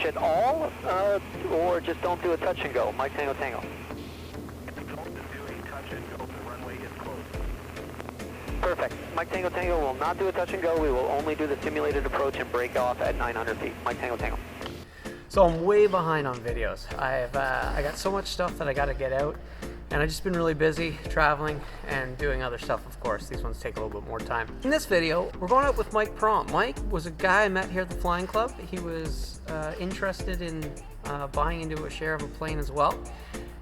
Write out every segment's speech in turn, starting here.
approach at all, or just don't do a touch and go? Mike Tango Tango. Don't do a touch and go. The runway is closed. Perfect. Mike Tango Tango will not do a touch and go. We will only do the simulated approach and break off at 900 feet. Mike Tango Tango. So I'm way behind on videos. I got so much stuff that I got to get out, and I've just been really busy traveling and doing other stuff, of course. These ones take a little bit more time. In this video, we're going out with Mike Prom. Mike was a guy I met here at the Flying Club. He was interested in buying into a share of a plane as well.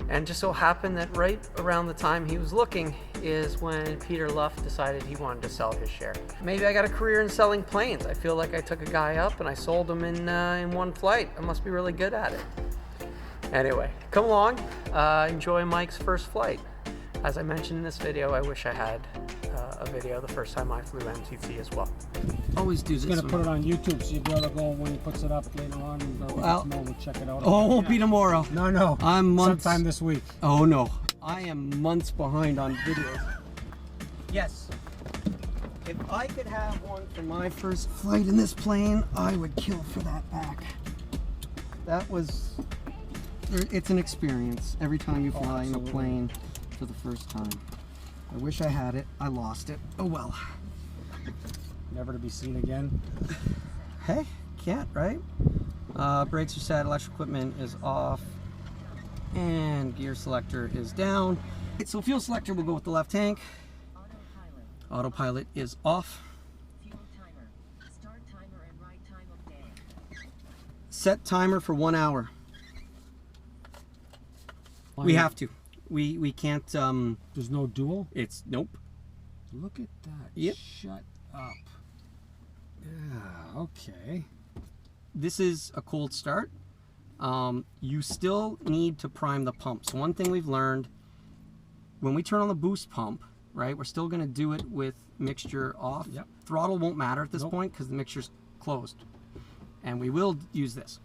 And just so happened that right around the time he was looking is when Peter Luff decided he wanted to sell his share. Maybe I got a career in selling planes. I feel like I took a guy up and I sold him in one flight. I must be really good at it. Anyway, come along, enjoy Mike's first flight. As I mentioned in this video, I wish I had a video the first time I flew MTT as well. Always do this. He's going to put it on YouTube, so you'll be able to go when he puts it up later on. Well, we'll check it out. Oh, it won't be tomorrow. No. I'm months. Sometime this week. Oh no. I am months behind on videos. Yes. If I could have one for my first flight in this plane, I would kill for that back. That was... It's an experience every time you fly in a plane for the first time. I wish I had it. I lost it. Oh well. Never to be seen again. Hey, can't, right? Brakes are set, electrical equipment is off, and gear selector is down. So fuel selector will go with the left tank. Autopilot is off. Fuel timer, start timer and right time of day. Set timer for 1 hour. We have to. We can't. There's no dual? It's nope. Look at that. Yep. Shut up. Yeah, okay. This is a cold start. You still need to prime the pump. So one thing we've learned, when we turn on the boost pump, right, we're still going to do it with mixture off. Yep. Throttle won't matter at this point because the mixture's closed. And we will use this.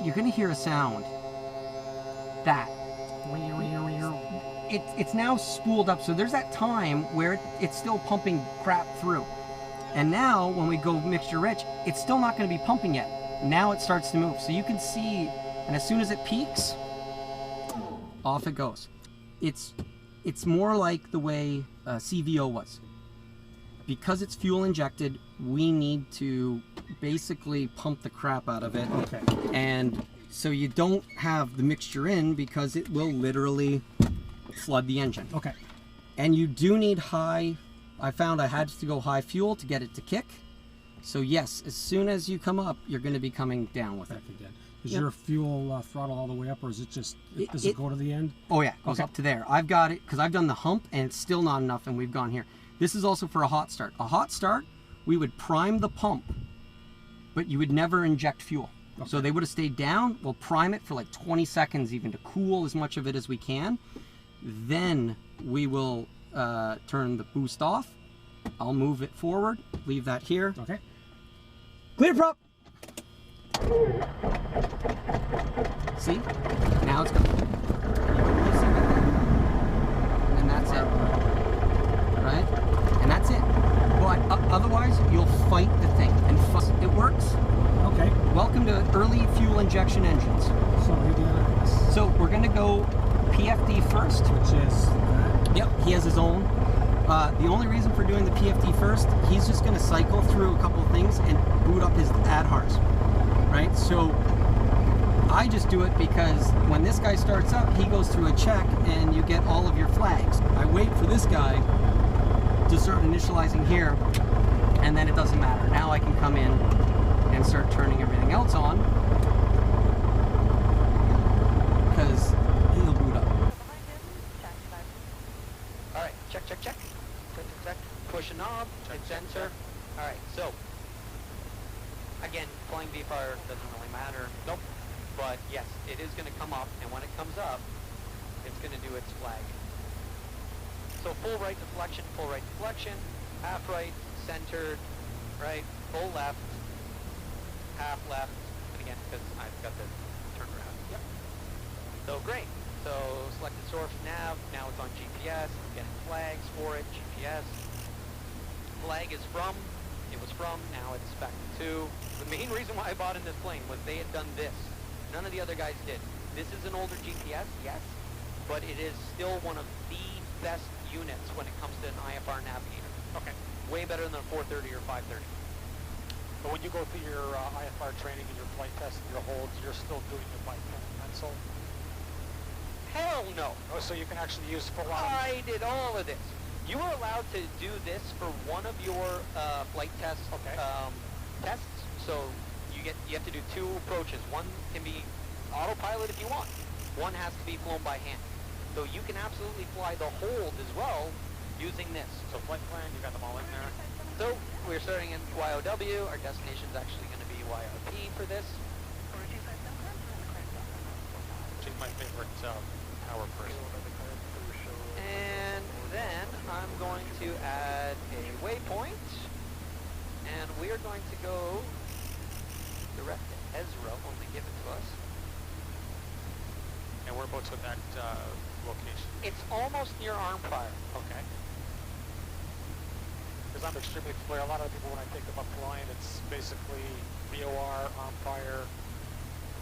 You're going to hear a sound. That. It's now spooled up, so there's that time where it's still pumping crap through. And now, when we go mixture rich, it's still not going to be pumping yet. Now it starts to move. So you can see, and as soon as it peaks, off it goes. It's more like the way CVO was. Because it's fuel injected, we need to basically pump the crap out of it. Okay. And so you don't have the mixture in because it will literally flood the engine. Okay. And you do need high, I found I had to go high fuel to get it to kick. So yes, as soon as you come up, you're going to be coming down with it. Is your fuel throttle all the way up, or is it just, does it go to the end? Oh yeah, it goes up to there. I've got it, because I've done the hump, and it's still not enough, and we've gone here. This is also for a hot start. A hot start, we would prime the pump, but you would never inject fuel. Okay. So they would have stayed down. We'll prime it for like 20 seconds even to cool as much of it as we can. Then we will turn the boost off. I'll move it forward, leave that here. Okay. Clear prop. See? Now it's going. And that's it. Right? And that's it. But otherwise, you'll fight the thing. And it works. Okay. Welcome to early fuel injection engines. So we're going to go PFD first. Which is that? Yep, he has his own. The only reason for doing the PFD first, he's just going to cycle through a couple of things and boot up his ADHARs. Right? So I just do it because when this guy starts up, he goes through a check and you get all of your flags. I wait for this guy to start initializing here, and then it doesn't matter. Now I can come in and start turning everything else on because he'll boot up. Alright, check. Push a knob, hit sensor. Alright, so again, flying VFR doesn't really matter. Nope. But yes, it is going to come up, and when it comes up, it's going to do its flag. So full right deflection, half right, centered, right, full left, half left, and again, because I've got the turnaround. Yep. So great. So selected source nav, now it's on GPS, I'm getting flags for it, GPS. Flag is from it was from, now it's Spec 2. The main reason why I bought in this plane was they had done this. None of the other guys did. This is an older GPS, yes, but it is still one of the best units when it comes to an IFR navigator. Okay. Way better than a 430 or 530. But when you go through your IFR training and your flight test and your holds, you're still doing it by pen and pencil? Hell no. Oh, so you can actually use full on... I did all of this. You are allowed to do this for one of your flight test tests. So you have to do 2 approaches. One can be autopilot if you want. One has to be flown by hand. So you can absolutely fly the hold as well using this. So flight plan, you got them all in there? So we're starting in YOW. Our destination is actually going to be YRP for this. She's my favorite power person. And then I'm going to add a waypoint. And we are going to go direct to Ezra when they give it to us. And whereabouts with that location? It's almost near Armfire. Okay. Because I'm extremely familiar. A lot of people, when I think about flying, it's basically VOR, Armfire,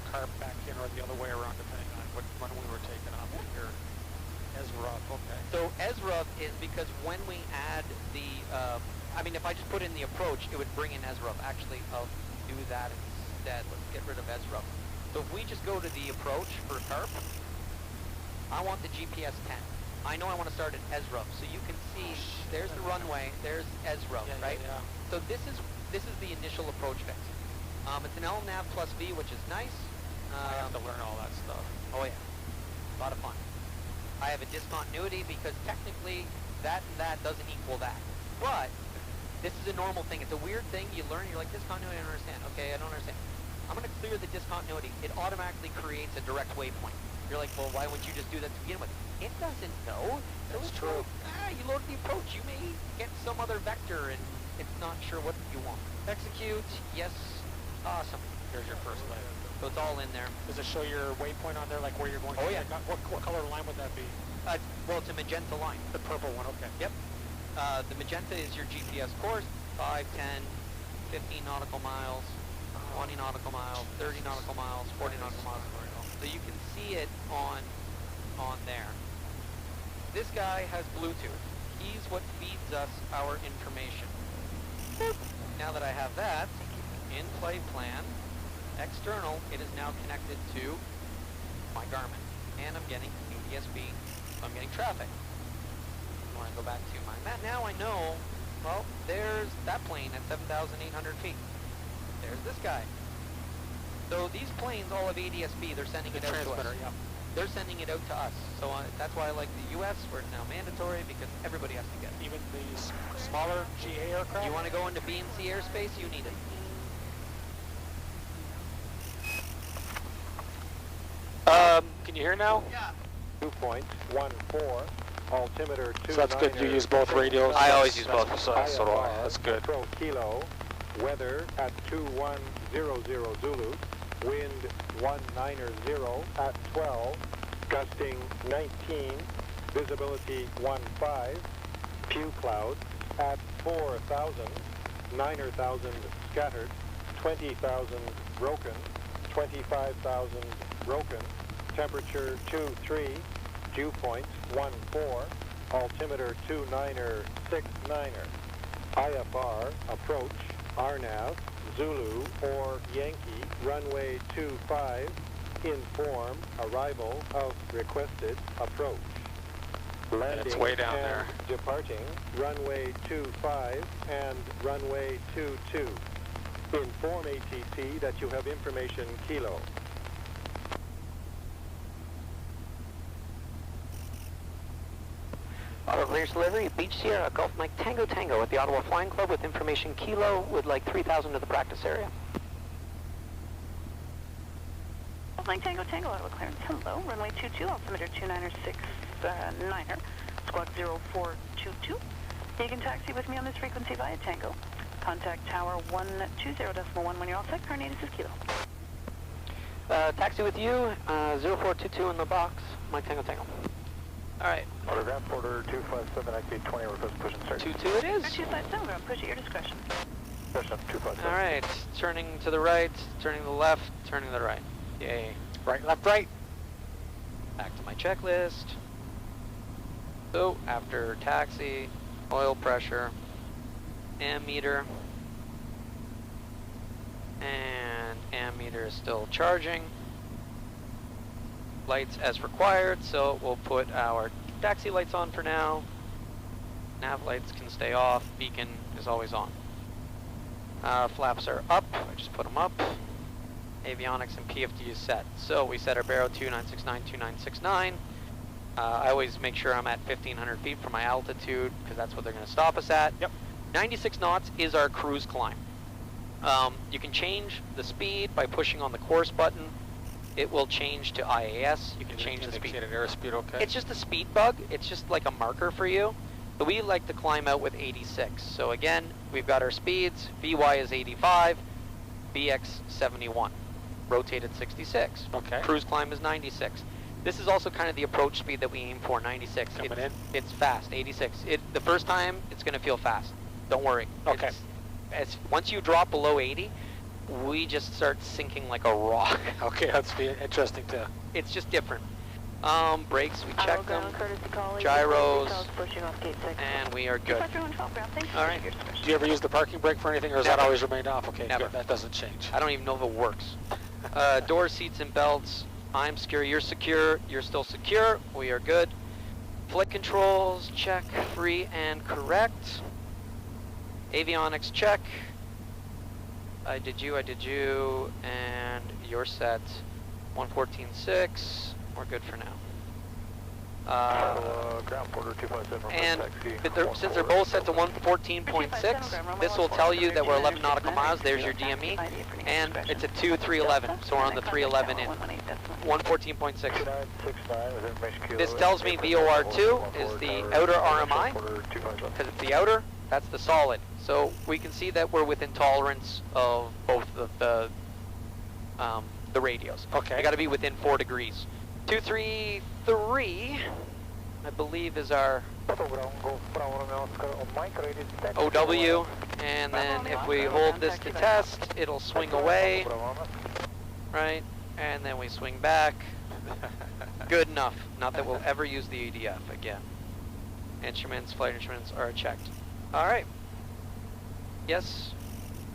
carp back in, or the other way around, depending on what runway we're taking off of here. Ezra, okay. So Ezra is because when we add the, I mean, if I just put in the approach, it would bring in Ezra. Actually, I'll do that instead. Let's get rid of Ezra. So if we just go to the approach for carp, I want the GPS 10. I know I want to start at Ezra, so you can see there's the runway, there's Ezra, right? Yeah. So this is the initial approach fix. It's an LNAV plus V, which is nice. I have to learn all that stuff. Oh yeah, a lot of fun. I have a discontinuity because technically that and that doesn't equal that. But this is a normal thing. It's a weird thing. You learn, you're like, discontinuity, I don't understand. Okay, I don't understand. I'm going to clear the discontinuity. It automatically creates a direct waypoint. You're like, well, why wouldn't you just do that to begin with? It doesn't know. That's true. You load the approach. You may get some other vector and it's not sure what you want. Execute. Yes. Awesome. Here's your first leg. So it's all in there. Does it show your waypoint on there, like where you're going? Oh, yeah. What color line would that be? Well, it's a magenta line. The purple one, okay. Yep. The magenta is your GPS course. 5, 10, 15 nautical miles, 20 nautical miles, 30 nautical miles, 40 nautical miles. So you can see it on there. This guy has Bluetooth. He's what feeds us our information. Boop. Now that I have that, in flight plan, external, it is now connected to my Garmin. And I'm getting ADS-B, so I'm getting traffic. When I go back to my map, now I know, well, there's that plane at 7,800 feet. There's this guy. So these planes all have ADS-B, they're sending it out to us. Yeah. They're sending it out to us. So that's why I like the US, where it's now mandatory, because everybody has to get it. Even these smaller GA aircraft? You want to go into B and C airspace, you need it. Can you hear now? Yeah. 2.14, altimeter 2. So that's good. You use both radios? I always use both. So do I. That's good. Control kilo, weather at 2100 Zulu, wind 190 at 12, gusting 19, visibility 15, few clouds at 4,000, 9,000 scattered, 20,000 broken, 25,000 broken, temperature 23, dew point 14, altimeter 2969er, IFR, approach, RNAV, Zulu or Yankee, runway 25, inform arrival of requested approach. Landing it's way down and there. Departing, runway 25 and runway 22. Inform ATC that you have information kilo. Auto clears delivery, Beach Sierra, Gulf Mike Tango Tango at the Ottawa Flying Club with information kilo with like 3,000 to the practice area. Gulf Mike Tango Tango, Ottawa clearance. Hello, runway 22, altimeter 2969er, squawk 0422. You can taxi with me on this frequency via Tango. Contact tower 120.1 when you're all set. Coordinates is kilo. Taxi with you, 0422 in the box, Mike Tango Tango. Alright. Autograph order 257, XB 20, request push and start. 22 it is. 257, push at your discretion. All right, turning to the right, turning to the left, turning to the right. Yay. Right, left, right. Back to my checklist. So, after taxi, oil pressure, ammeter, and ammeter is still charging. Lights as required, so we'll put our taxi lights on for now. Nav lights can stay off, beacon is always on. Flaps are up, I just put them up. Avionics and PFD is set. So we set our Barrow 2969, 2969. I always make sure I'm at 1500 feet for my altitude because that's what they're going to stop us at. Yep. 96 knots is our cruise climb. You can change the speed by pushing on the course button. It will change to IAS. You can change the speed. Airspeed, okay. It's just a speed bug. It's just like a marker for you. So we like to climb out with 86. So again, we've got our speeds. VY is 85, BX 71, rotated 66. Okay. Cruise climb is 96. This is also kind of the approach speed that we aim for, 96. Coming in. It's fast, 86. The first time, it's going to feel fast. Don't worry. Okay. Once you drop below 80, we just start sinking like a rock. Okay, that's interesting too. It's just different. Brakes, we check them. Gyros, and we are good. All right. Do you ever use the parking brake for anything, or has that Never. always remained off? Okay, Never. good. That doesn't change. I don't even know if it works. Door seats and belts. I'm secure, you're secure, you're still secure. We are good. Flight controls, check, free and correct. Avionics, check. I did you, and you're set. 114.6. We're good for now. And since they're both set to 114.6, this will tell you that we're 11 nautical miles. There's your DME. And it's a 2311, so we're on the 311 in. 114.6. This tells me VOR2 is the outer RMI, because it's the outer, that's the solid. So we can see that we're within tolerance of both of the radios. Okay. I got to be within 4 degrees. 233, I believe, is our OW, and then if we hold this to test, it'll swing away, right? And then we swing back. Good enough. Not that we'll ever use the EDF again. Instruments, flight instruments are checked. All right. Yes.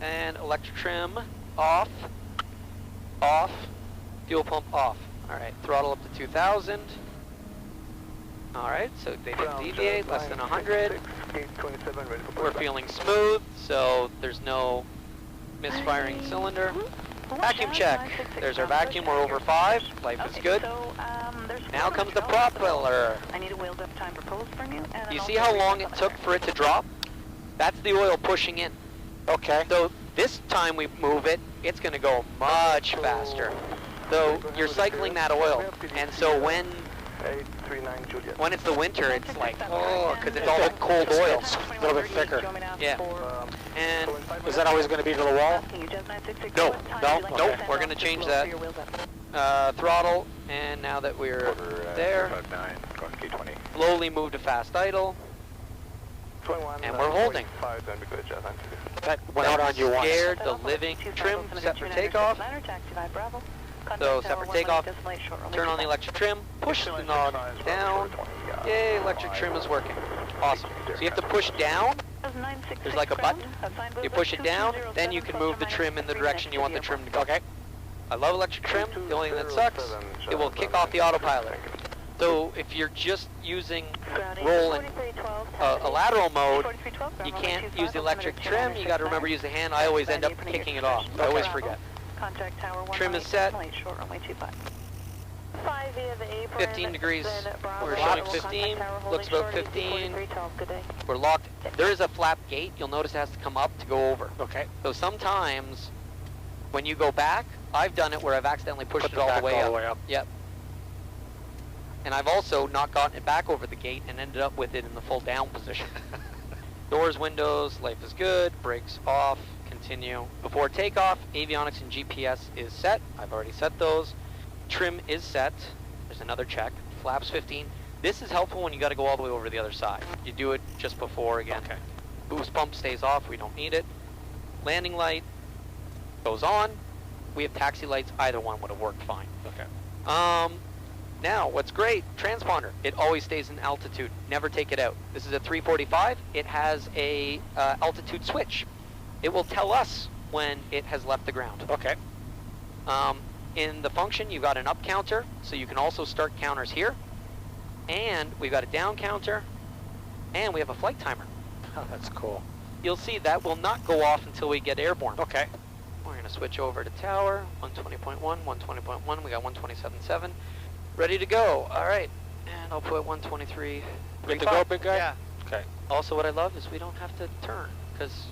And electric trim off. Off. Fuel pump off. All right. Throttle up to 2,000. All right. So they didn't deviate. Less than 100. We're feeling smooth, so there's no misfiring cylinder. Vacuum check. There's our vacuum. We're over 5. Life is good. Now comes the propeller. I need a wheeled up time proposed from you. And You see how long it took for it to drop? That's the oil pushing in. Okay. So this time we move it, it's going to go much faster. So you're cycling that oil. And so when it's the winter, it's like, oh, because it's all cold oil. A little bit thicker. Yeah. And Is that always going to be to the wall? no, we're going to change that. Throttle, and now that we're there, slowly move to fast idle, and we're holding. That went out on you once. Scared the living. Trim set for takeoff. So set for takeoff. Turn on the electric trim. Push the knob down. Yay, electric trim is working. Awesome. So you have to push down. There's like a button. You push it down, then you can move the trim in the direction you want the trim to go. Okay. I love electric trim. The only thing that sucks, it will kick off the autopilot. So if you're just using roll in a lateral mode, you can't use the electric trim. You got to remember to use the hand. I always end up kicking it off. I always forget. Trim is set. 15 degrees. We're showing 15. Looks about 15. We're locked. There is a flap gate. You'll notice it has to come up to go over. Okay. So sometimes when you go back, I've done it where I've accidentally pushed it all the way up. Yep. And I've also not gotten it back over the gate and ended up with it in the full down position. Doors, windows, life is good. Brakes off. Continue. Before takeoff, avionics and GPS is set. I've already set those. Trim is set. There's another check. Flaps 15. This is helpful when you got to go all the way over to the other side. You do it just before again. Okay. Boost pump stays off. We don't need it. landing light goes on. We have taxi lights. Either one would have worked fine. Okay. Now, what's great, transponder, it always stays in altitude. Never take it out. This is a 345. It has a altitude switch. It will tell us when it has left the ground. Okay. In the function, you've got an up counter, so you can also start counters here. And we've got a down counter, and we have a flight timer. Oh, that's cool. You'll see that will not go off until we get airborne. Okay. We're going to switch over to tower, 120.1, 120.1, we got 127.7. Ready to go. All right, and I'll put 123. Good to go, big guy? Yeah. Okay. Also, what I love is we don't have to turn, because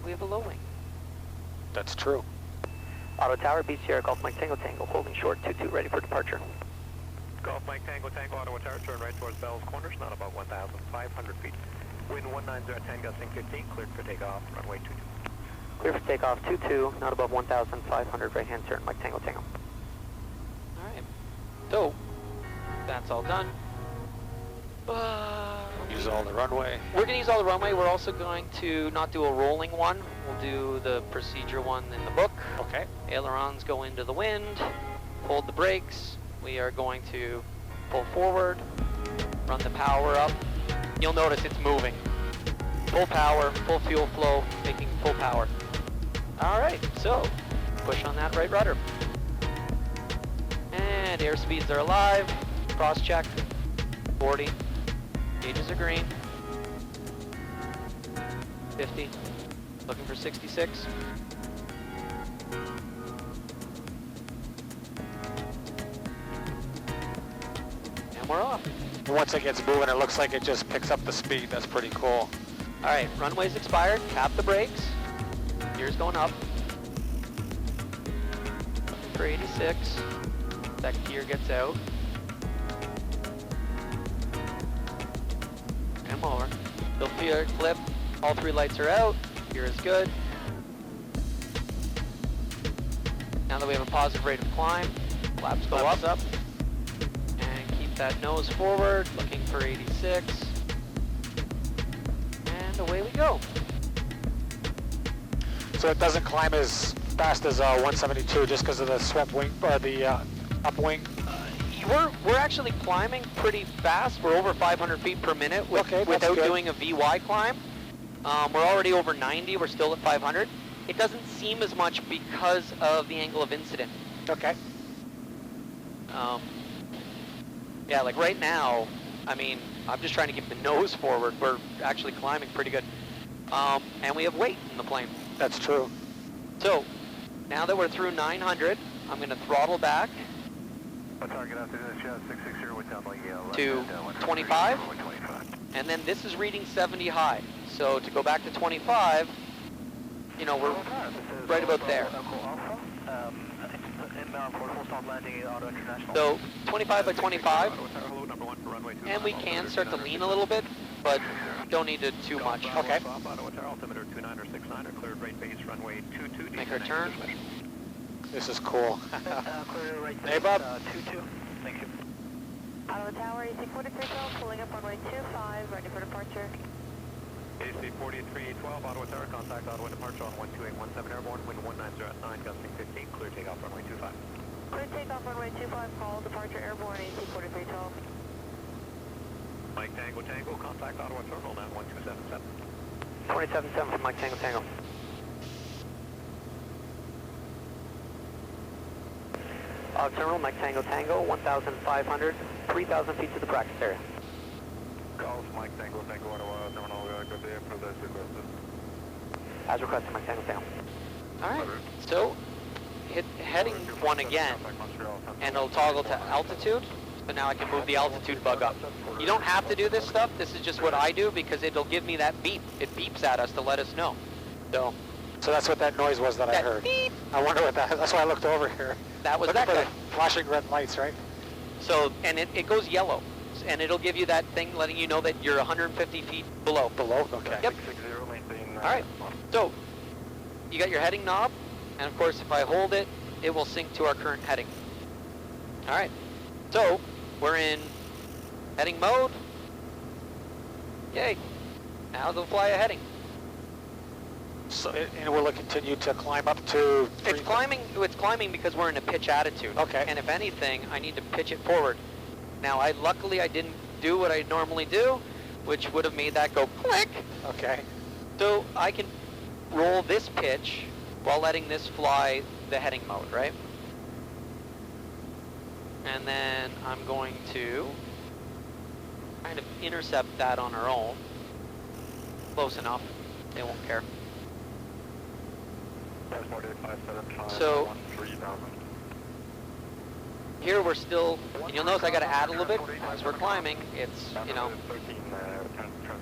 we have a low wing. That's true. Auto tower, Beach Sierra, Golf Mike Tango Tango, holding short, 22, ready for departure. Golf Mike Tango Tango, Ottawa Tower, turn right towards Bell's Corners, not about 1,500 feet. Wind 19010, gusting 15, cleared for takeoff, runway 22. Clear for takeoff, 22, not above 1,500, right hand turn, Mike Tango Tango. All right, so that's all done. Use all the runway. We're going to use all the runway. We're also going to not do a rolling one. We'll do the procedure one in the book. Okay. Ailerons go into the wind, hold the brakes. We are going to pull forward, run the power up. You'll notice it's moving. Full power, full fuel flow, making full power. All right, so push on that right rudder. And airspeeds are alive. Cross check, 40. Gauges are green. 50. Looking for 66. And we're off. Once it gets moving, it looks like it just picks up the speed. That's pretty cool. All right, runway's expired. Tap the brakes. Gear's going up. Looking for 86. Second gear gets out. And lower. Still feel it flip. All three lights are out. Gear is good. Now that we have a positive rate of climb, flaps go up. And keep that nose forward, looking for 86. And away we go. So it doesn't climb as fast as 172 just because of the swept wing, or the upwing? We're actually climbing pretty fast. We're over 500 feet per minute without doing a VY climb. We're already over 90. We're still at 500. It doesn't seem as much because of the angle of incident. Okay. Yeah, like right now, I mean, I'm just trying to keep the nose forward. We're actually climbing pretty good. And we have weight in the plane. That's true. So, now that we're through 900, I'm going to throttle back to 25. And then this is reading 70 high. So to go back to 25, you know, we're right about there. So 25 by 25, and we can start to lean a little bit, but don't need it too much. Okay. Make our turn. This is cool. Hey, Bob. Thank you. Ottawa Tower, AC 4312, pulling up runway 25, ready for departure. AC 4312, Ottawa Tower, contact Ottawa departure on 12817 airborne, wind 19009, gusting 15, clear takeoff runway 25. Clear takeoff runway 25, call departure airborne, AC 4312. Mike Tango Tango, contact Ottawa terminal now 1277. 27.7 from Mike Tango Tango. Terminal, Mike Tango Tango, 1,500, 3,000 feet to the practice area. Calls Mike Tango Tango, Ottawa terminal, good day, process requested. As requested, Mike Tango Tango. Alright, so hit heading 1 again, and it'll toggle to altitude, so now I can move the altitude bug up. You don't have to do this stuff, this is just what I do because it'll give me that beep. It beeps at us to let us know. So that's what that noise was that I heard. Beep. I wonder what that's why I looked over here. That was Looking that for guy. the flashing red lights, right? So, and it goes yellow, and it'll give you that thing letting you know that you're 150 feet below. Below? Okay. Yep. 660, maintain. Alright, so you got your heading knob, and of course if I hold it, it will sync to our current heading. Alright, so we're in heading mode. Yay, now they'll fly a heading. So and will it continue to climb up to? It's climbing. It's climbing because we're in a pitch attitude. Okay. And if anything, I need to pitch it forward. Now, luckily I didn't do what I normally do, which would have made that go click. Okay. So I can roll this pitch while letting this fly the heading mode, right? And then I'm going to kind of intercept that on our own. Close enough. They won't care. So here we're still, and you'll notice I got to add a little bit as we're climbing. It's, you know,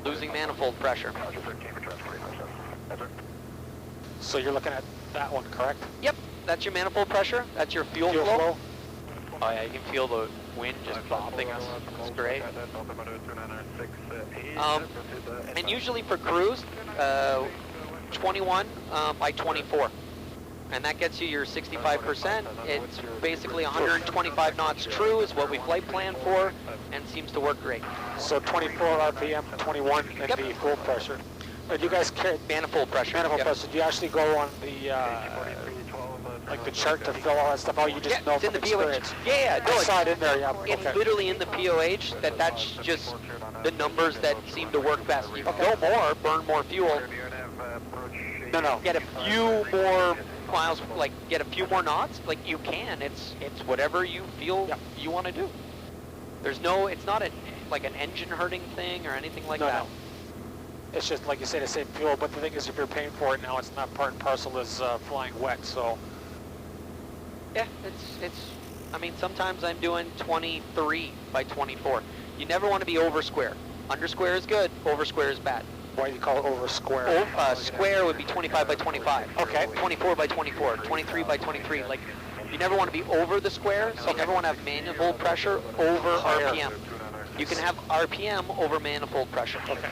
losing manifold pressure. So you're looking at that one, correct? Yep, that's your manifold pressure. That's your fuel flow. Oh yeah, you can feel the wind just bopping us. It's great. And usually for cruise, 21 by 24. And that gets you your 65%. It's basically 125 knots true is what we flight plan for, and seems to work great. So 24 RPM, 21 and Yep. the full pressure. Do you guys carry Manifold pressure. manifold Yep. pressure? Do you actually go on the like the chart to fill all that stuff out? You just know It's in from the POH. experience. Yeah, I no, saw it in there. Yeah. it's Okay. literally in the POH that's just the numbers that seem to work best. You can go more, burn more fuel, No. get a few more miles, like get a few more knots, like you can. It's whatever you feel Yep. you want to do. There's no, it's not like an engine hurting thing or anything like No, that. no. It's just like you say, the same fuel. But the thing is, if you're paying for it now, it's not part and parcel as flying wet. So Yeah, it's. I mean, sometimes I'm doing 23 by 24. You never want to be over square. Under square is good. Over square is bad. why do you call it over square? Square would be 25 by 25. Okay. 24 by 24. 23 by 23. Like, you never want to be over the square. So you never want to have manifold pressure over RPM. You can have RPM over manifold pressure. Okay.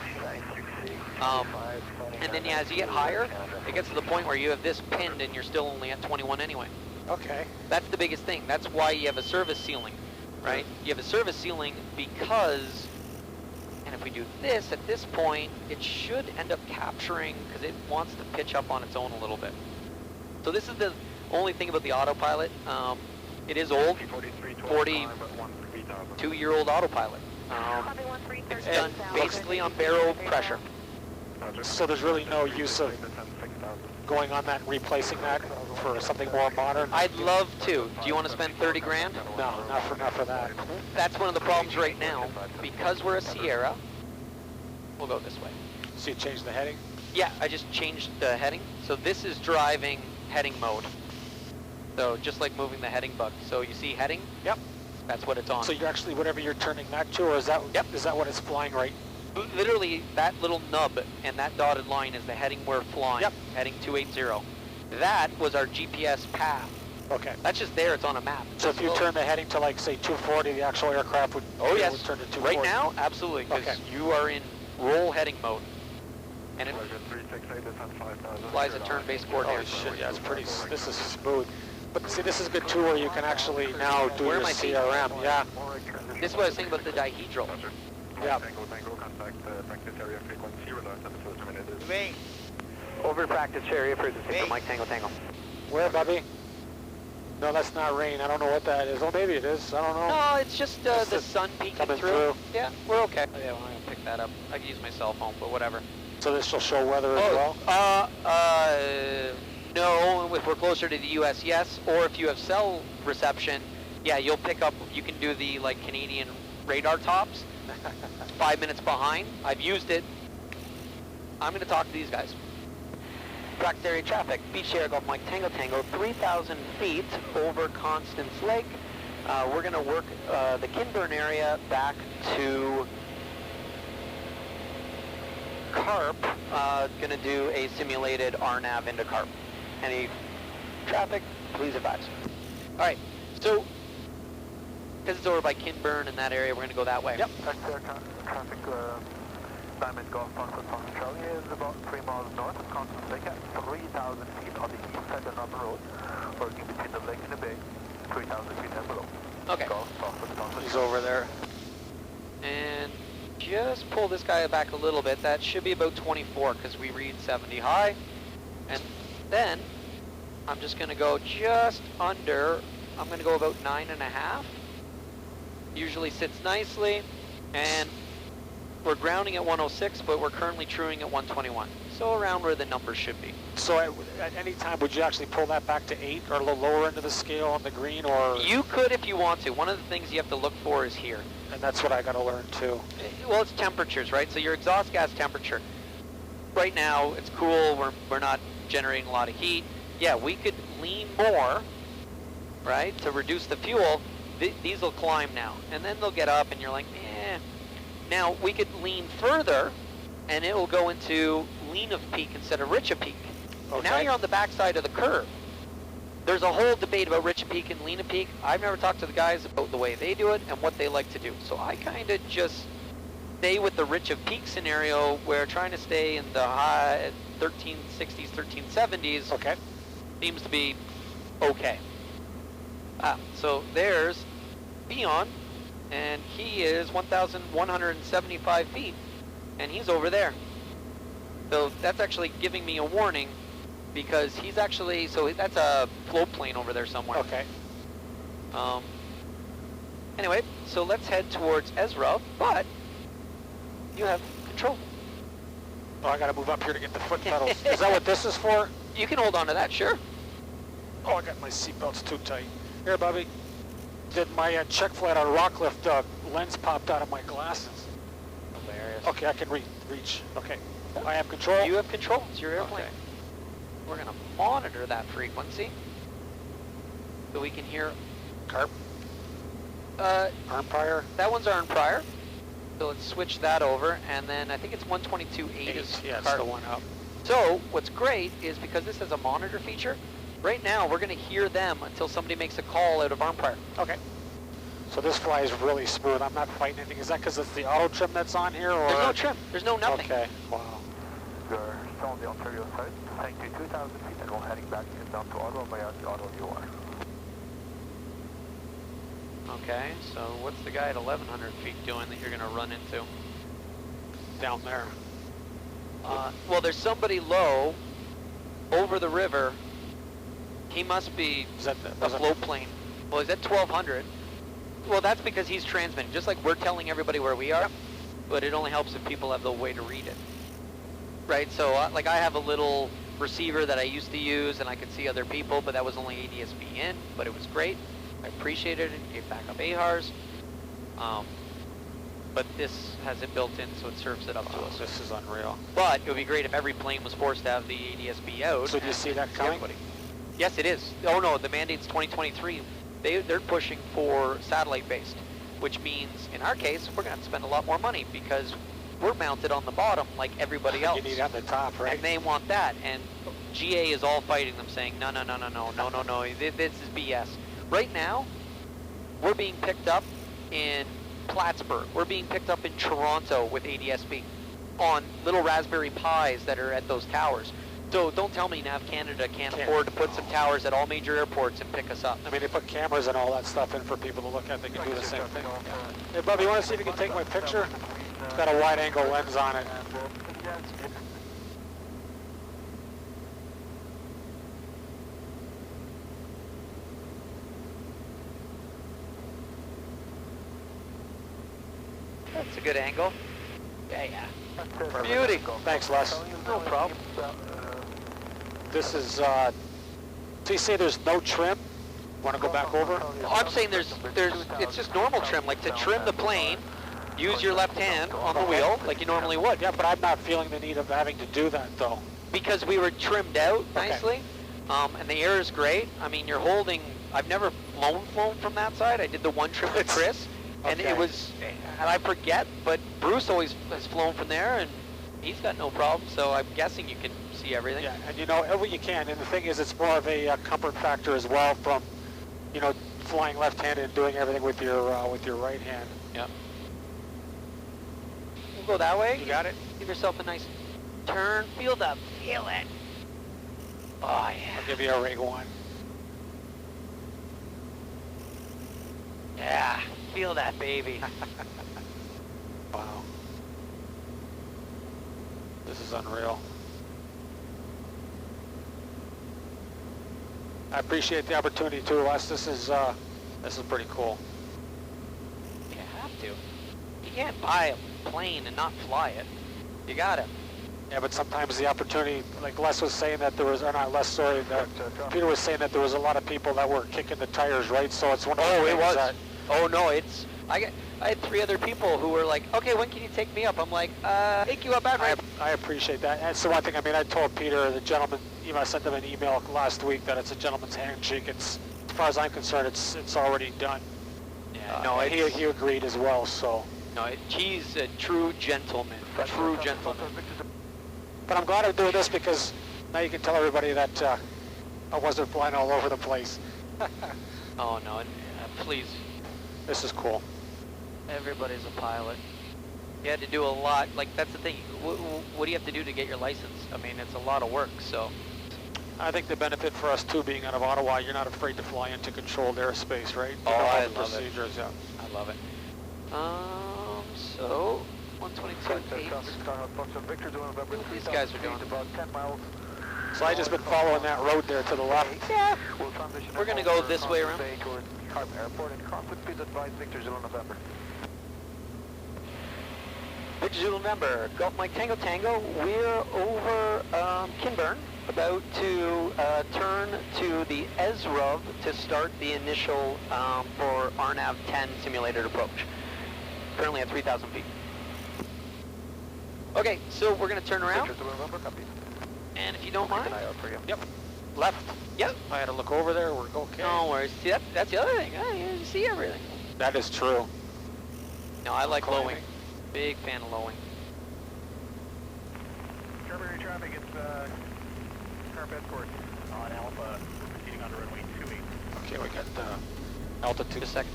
And then yeah, as you get higher, it gets to the point where you have this pinned and you're still only at 21 anyway. Okay. That's the biggest thing. That's why you have a service ceiling, right? You have a service ceiling because, and if we do this at this point, it should end up capturing, because it wants to pitch up on its own a little bit. So this is the only thing about the autopilot. It is old, 42-year-old autopilot. It's done basically on barrel pressure. So there's really no use of going on that and replacing that for something more modern? I'd love to. Do you want to spend 30 grand? No, not for that. That's one of the problems right now. Because we're a Sierra, we'll go this way. So you change the heading? Yeah, I just changed the heading. So this is driving heading mode. So just like moving the heading bug. So you see heading? Yep. That's what it's on. So you're actually, whatever you're turning that to, or is that, Yep. is that what it's flying right? Literally, that little nub and that dotted line is the heading we're flying. Yep. Heading 280. That was our GPS path. Okay. That's just there, it's on a map. So if you turn the heading to, like, say, 240, the actual aircraft would, Oh yes, would turn to 240? right now, absolutely, because Okay. you are in roll heading mode. And it flies at turn-based Holy coordinates. shit, yeah, it's pretty, this is smooth. But see, this is good too, where you can actually now do Where your am I seeing? CRM. Yeah. This is what I was saying about the dihedral. Yeah. Over practice area for the Mike Tango Tango. Where, Bubby? No, that's not rain. I don't know what that is. Oh, maybe it is. I don't know. No, it's just the the sun peeking coming through. through. Yeah, we're okay. Oh, yeah, well, I'm gonna pick that up. I can use my cell phone, but whatever. So this will show weather as well? No, if we're closer to the US, yes. Or if you have cell reception, yeah, you'll pick up, you can do the, like, Canadian radar tops. 5 minutes behind. I've used it. I'm gonna talk to these guys. Practice area traffic, beach area Golf Mike Tango Tango, 3,000 feet over Constance Lake. We're gonna work the Kinburn area back to Carp. Gonna do a simulated RNAV into Carp. Any traffic, please advise. All right, so because it's over by Kinburn in that area, we're gonna go that way. Yep. Traffic, Diamond Golf Fox with Fox Charlie is about 3 miles north of Constance Lake at 3,000 feet on the east side of the road, or in between the lake and the bay, 3,000 feet and below. Okay. Golf Fox with Fox. He's over there. And just pull this guy back a little bit. That should be about 24 because we read 70 high. And then I'm just going to go just under, I'm going to go about 9.5. Usually sits nicely, and we're grounding at 106, but we're currently truing at 121. So around where the numbers should be. So at any time, would you actually pull that back to 8 or a little lower into the scale on the green, or? You could if you want to. One of the things you have to look for is here. And that's what I got to learn too. Well, it's temperatures, right? So your exhaust gas temperature. Right now, it's cool. We're not generating a lot of heat. Yeah, we could lean more, right, to reduce the fuel. These will climb now, and then they'll get up, and you're like, eh. Now we could lean further, and it will go into lean of peak instead of rich of peak. Okay. Now you're on the backside of the curve. There's a whole debate about rich of peak and lean of peak. I've never talked to the guys about the way they do it and what they like to do. So I kind of just stay with the rich of peak scenario, where trying to stay in the high 1360s, 1370s Okay. seems to be okay. So there's Beyond, and he is 1,175 feet, and he's over there. So that's actually giving me a warning, because he's actually, so that's a float plane over there somewhere. Okay. Anyway, so let's head towards Ezra, but you have control. Oh, I got to move up here to get the foot pedals. Is that what this is for? You can hold on to that, sure. Oh, I got my seatbelts too tight. Here, Bobby. Did my check flight on Rockcliffe lens popped out of my glasses. Hilarious. Okay, I can reach. Okay. I have control. You have control. It's your airplane. Okay. We're going to monitor that frequency so we can hear Carp. Arm prior. That one's our prior. So let's switch that over, and then I think it's 122.8 is Yeah, it's carp. the one up. So what's great is, because this has a monitor feature, right now we're going to hear them until somebody makes a call out of arm prior. Okay. So this flies really smooth. I'm not fighting anything. Is that because it's the auto trim that's on here, or? There's no trim. There's no nothing. Okay. Wow. You're still on the Ontario side. Thank you, 2,000 feet, and we're heading back down to Ottawa via the Ottawa UR. Okay, so what's the guy at 1,100 feet doing that you're going to run into? Down there. Well, there's somebody low over the river. He must be Is that a float plane. Well, he's at 1,200. Well, that's because he's transmitting, just like we're telling everybody where we are. Yep. But it only helps if people have the way to read it. Right, so like I have a little receiver that I used to use, and I could see other people, but that was only ADS-B in, but it was great. I appreciated it, gave backup AHRs. But this has it built in, so it serves it up to us. This is unreal. But it would be great if every plane was forced to have the ADS-B out. So do you see that coming? Everybody. Yes, it is. Oh no, the mandate's 2023. They're pushing for satellite-based, which means, in our case, we're going to have to spend a lot more money, because we're mounted on the bottom like everybody else. You need it on the top, right? And they want that, and GA is all fighting them, saying, no, this is BS. Right now, we're being picked up in Plattsburgh. We're being picked up in Toronto with ADS-B on little Raspberry Pis that are at those towers. So don't tell me Nav Canada can't afford to put some towers at all major airports and pick us up. I mean, they put cameras and all that stuff in for people to look at. They can do the same thing. Hey, Bubby, you want to see if you can take my picture? It's got a wide-angle lens on it. That's a good angle. Yeah. Beauty. Thanks, Les. No problem. This is, so you say there's no trim? Want to go back over? I'm saying it's just normal trim, like to trim the plane, use your left hand on the wheel like you normally would. Yeah, but I'm not feeling the need of having to do that, though. Because we were trimmed out nicely, and the air is great. I mean, you're holding, I've never flown from that side. I did the one trip with Chris, and it was, and I forget, but Bruce always has flown from there, and he's got no problem, so I'm guessing you can see everything. Yeah, and you know, every you can, and the thing is, it's more of a comfort factor as well from, you know, flying left-handed and doing everything with your right hand. Yep. We'll go that way. You got it. Give yourself a nice turn. Feel it. Oh, yeah. I'll give you a rig one. Yeah, feel that, baby. Wow. This is unreal. I appreciate the opportunity too, Les. This is pretty cool. You have to. You can't buy a plane and not fly it. You gotta. Yeah, but sometimes the opportunity, like Les was saying that there was, or not Les, sorry, Peter was saying that there was a lot of people that were kicking the tires, right? So it's one of the Oh, it things was. that, Oh no, it's. I had 3 other people who were like, okay, when can you take me up? I'm like, take you up after. I appreciate that. That's the one thing. I mean, I told Peter, the gentleman, I sent him an email last week that it's a gentleman's handshake. It's, as far as I'm concerned, it's already done. Yeah, no, he agreed as well. So. No, he's a true gentleman. A true gentleman. But I'm glad I'm doing this because now you can tell everybody that I wasn't flying all over the place. Oh no, please. This is cool. Everybody's a pilot. You had to do a lot. Like, that's the thing. What do you have to do to get your license? I mean, it's a lot of work, so. I think the benefit for us too, being out of Ottawa, you're not afraid to fly into controlled airspace, right? Oh, I love it. Procedures, yeah. I love it. So 122.8. These guys are doing about 10 miles. So I just been following that road there to the left. Yeah. We'll transition We're gonna go this way around. towards Carp Airport and crosswind speeds advised Victor Zulu November. Victor Zulu November, Golf Mike Tango Tango. We're over Kinburn, about to turn to the ESRUV to start the initial for RNAV 10 simulated approach. Currently at 3,000 feet. Okay, so we're going to turn around. Victor Zulu November, copy. And if you don't mind. Keep an eye out for you. Yep. Left. Yep. I had to look over there. We're okay. No worries. See, that's the other thing. You see everything. That is true. No, I like Climbing. lowing. Big fan of lowing. Strawberry traffic, it's Carp Escort on Alpha, proceeding on runway 28. Okay, we got altitude. Just a second.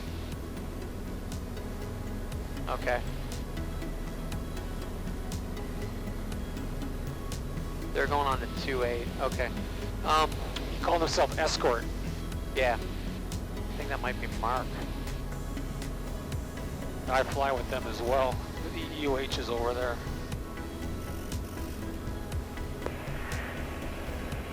Okay. They're going on to 2.8. Okay. He called himself Escort. Yeah. I think that might be Mark. I fly with them as well. The UH is over there.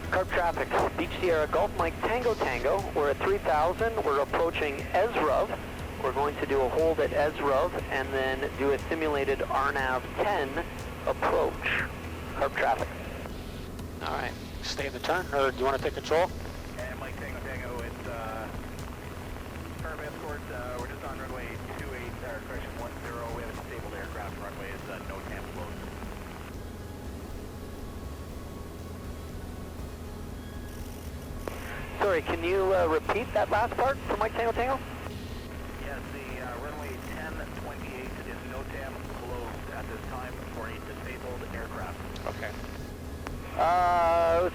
Carp traffic, Beach Sierra Golf Mike Tango Tango. We're at 3,000. We're approaching ESRUV. We're going to do a hold at ESRUV and then do a simulated RNAV 10 approach. Carp traffic. All right. Stay in the turn, or do you want to take control? And Mike Tango Tango, it's Carp Escort, we're just on runway 28, correction 10, we have a disabled aircraft, runway is no TAM closed. Sorry, can you repeat that last part for Mike Tango Tango? Yes, the runway 1028 is no TAM closed at this time for a disabled aircraft. Okay.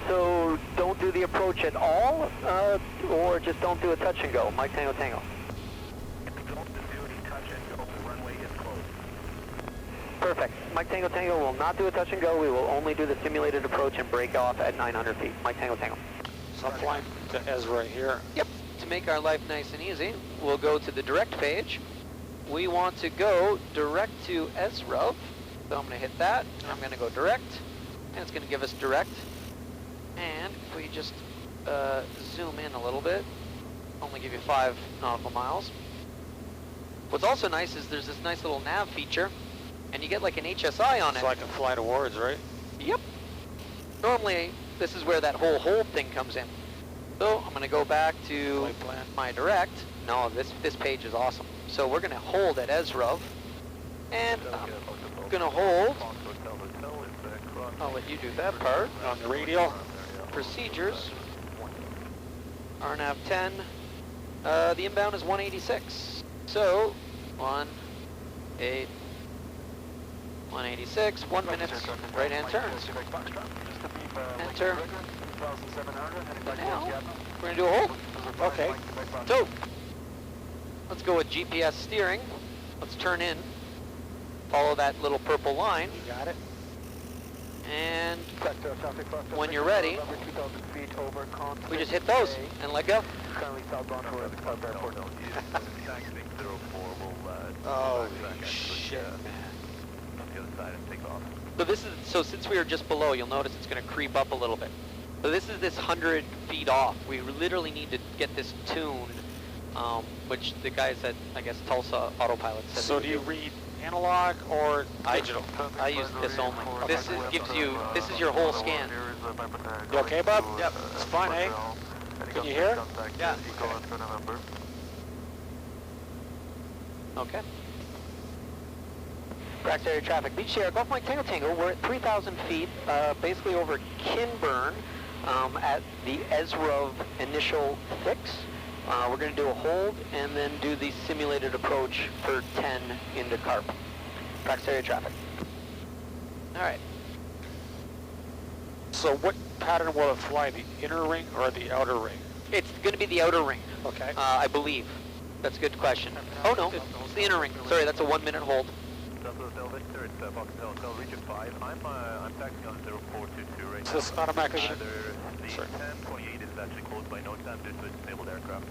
So don't do the approach at all, or just don't do a touch and go, Mike Tango Tango. Don't do the touch and go, the runway is closed. Perfect. Mike Tango Tango will not do a touch and go. We will only do the simulated approach and break off at 900 feet. Mike Tango Tango. So I'm flying to Ezra here. Yep. To make our life nice and easy, we'll go to the direct page. We want to go direct to ESRUV. So I'm going to hit that. I'm going to go direct. And it's going to give us direct. And if we just zoom in a little bit, only give you 5 nautical miles. What's also nice is there's this nice little nav feature, and you get like an HSI on it. So I can fly towards, right? Yep. Normally, this is where that whole hold thing comes in. So I'm going to go back to Flight plan. my direct. No, this page is awesome. So we're going to hold at ESRUV, and I'm going to hold. I'll let you do that part. On the radial. Procedures. RNAV 10. The inbound is 186. So 186. 1 minute. Right hand turns. Enter. Now we're gonna do a hold. Okay. So let's go with GPS steering. Let's turn in. Follow that little purple line. You got it. And when you're ready, we just hit those and let go. Oh, shit, man. So this is, so since we were just below, you'll notice it's going to creep up a little bit. So this is this 100 feet off. We literally need to get this tuned, which the guys at, I guess, Tulsa Autopilot said. So do you read analog or digital? I use this only. This gives you, this is your whole scan. You okay, bub? Yep. It's fine, eh? Can you hear? Yeah. Okay. Brax area traffic. Beach Sierra, Gulf Mike Tango Tango. We're at 3,000 feet, basically over Kinburn, at the Ezrov initial fix. We're going to do a hold and then do the simulated approach for 10 into Carp. Brax area traffic. All right. So what pattern will it fly, the inner ring or the outer ring? It's going to be the outer ring, Okay. I believe. That's a good question. Oh no, it's the inner ring. Sorry, that's a 1 minute hold. Victor, it's Fox Hotel, region 5. I'm taxing on 0422 right Is now. this automatically? The Sorry. 1028 is actually closed by no time due to its disabled aircraft.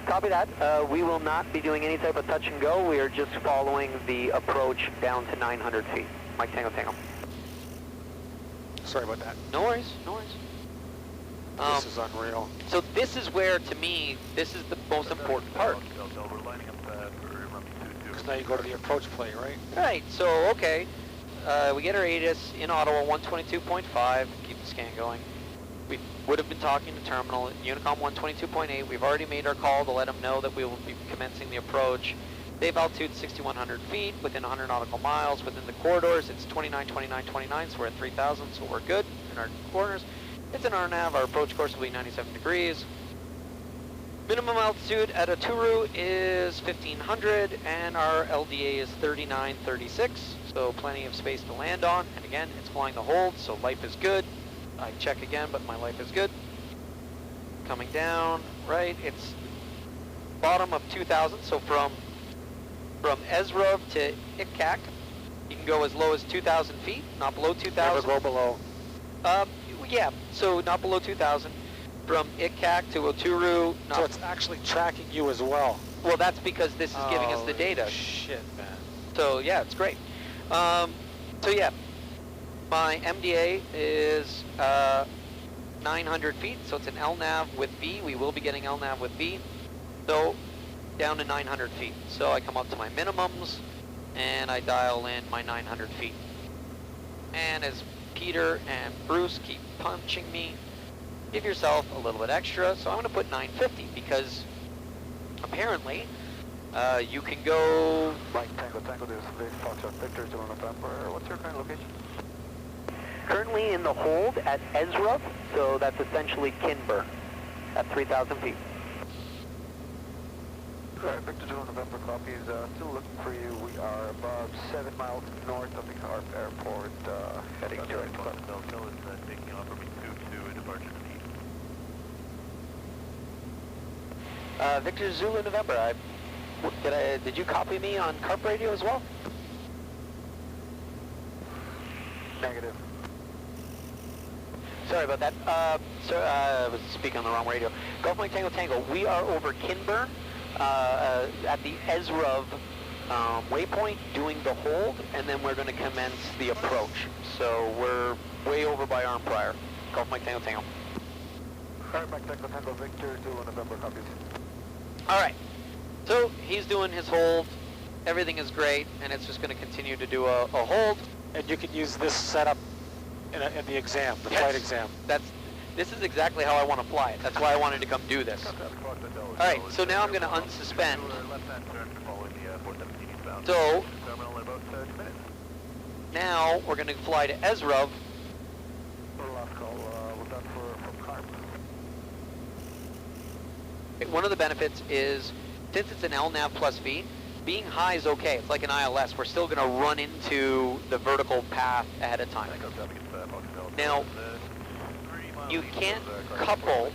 Copy that. We will not be doing any type of touch and go. We are just following the approach down to 900 feet. Mike Tango Tango. Sorry about that. No worries, no worries. This is unreal. So this is where, to me, this is the most important part. We're lining up for runway 22. Because now you go to the approach play, right? Right, so, okay. We get our ATIS in Ottawa, 122.5. Keep the scan going. We would have been talking to terminal at Unicom 122.8. We've already made our call to let them know that we will be commencing the approach. They've altitude 6,100 feet, within 100 nautical miles. Within the corridors, it's 29, 29, 29, so we're at 3,000, so we're good in our corners. It's an RNAV, our approach course will be 97 degrees. Minimum altitude at Aturu is 1,500, and our LDA is 3936, so plenty of space to land on. And again, it's flying the hold, so life is good. I check again, but my life is good. Coming down, right, it's bottom of 2,000, so from Ezrov to Ikak, you can go as low as 2,000 feet, not below 2,000. Never go below. Yeah, so not below 2,000. From Ikak to Oturu. So it's actually tracking you as well. Well, that's because this is giving us the data. Shit, man. So yeah, it's great. So yeah, my MDA is 900 feet, so it's an LNAV with V. We will be getting LNAV with V. So down to 900 feet. So I come up to my minimums, and I dial in my 900 feet. And as Peter and Bruce keep punching me, give yourself a little bit extra. So I'm going to put 950 because apparently you can go. Mike Tango Tango, this is Big Foxtrot Victor, Zero November. What's your current location? Currently in the hold at Ezra, so that's essentially Kinburn at 3,000 feet. Alright, Victor Zero November copies. Still looking for you. We are about 7 miles north of the Carp Airport, heading to it. Hotel is taking off from 22 departure to meet. Victor Zulu November, did you copy me on Carp Radio as well? Negative. Sorry about that. I was speaking on the wrong radio. Gulf Mike Tango Tango, we are over Kinburn at the Ezrov waypoint doing the hold, and then we're going to commence the approach. So we're way over by Arm Prior. Gulf Mike Tango Tango. Alright, Mike Tango Tango Victor, Zulu November copies. Alright, so he's doing his hold, everything is great, and it's just going to continue to do a hold. And you can use this setup in the exam, the flight exam. This is exactly how I want to fly it. That's why I wanted to come do this. Alright, so now I'm going to unsuspend. So, now we're going to fly to Ezrov. One of the benefits is, since it's an LNAV plus V, being high is okay. It's like an ILS. We're still going to run into the vertical path ahead of time. Now, you can't couple